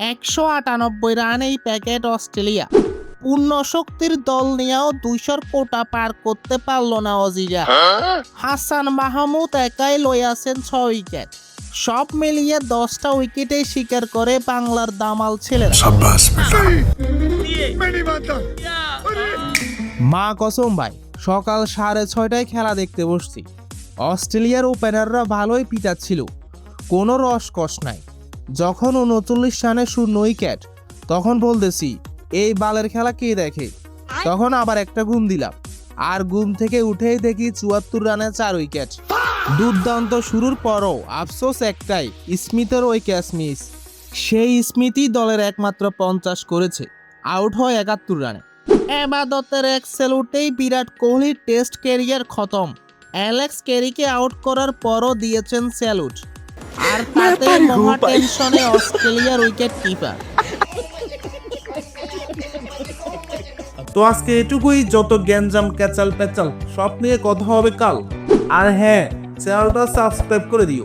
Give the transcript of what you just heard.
198 রানেই packet Australia. পূর্ণ শক্তির দল নিয়েও 200 কোটা পার করতে পারল না অজিরা। হাসান মাহমুদ একাই লইয়াছেন 6 উইকেট। সব মিলিয়ে 10টা উইকেটে শিকার করে বাংলার দামাল ছেলেরা। মা কসম ভাই, সকাল 6:30টায় খেলা দেখতে বসছি। অস্ট্রেলিয়ার ওপেনাররা ভালোই পিটাচ্ছিল, কোনো রসকস নাই। যখন 39 রানে 0 উইকেট, তখন বলতেছি এই বালের খেলা কে দেখে। তখন আবার একটা ঘুম দিলাম, আর ঘুম থেকে উঠেই দেখি 74 রানে 4 উইকেট। দুর্দান্ত শুরুর পরও আফসোস একটাই, স্মিথের ওই ক্যাচ মিস। সেই স্মিথই দলের একমাত্র 50 করেছে, আউট হয় 71 রানে। এবাদতের এক স্যালুটেই বিরাট কোহলির টেস্ট ক্যারিয়ার খতম। অ্যালেক্স ক্যারিকে আউট করার পরও দিয়েছেন স্যালুট, আর তাতে মহা টেনশনে অস্ট্রেলিয়ার উইকেট কিপার। তো আজকে এটুকুই, যত গ্যাঞ্জাম ক্যাচাল প্যাচাল সব নিয়ে কথা হবে কাল। আর হ্যাঁ, চ্যানেলটা সাবস্ক্রাইব করে দিও।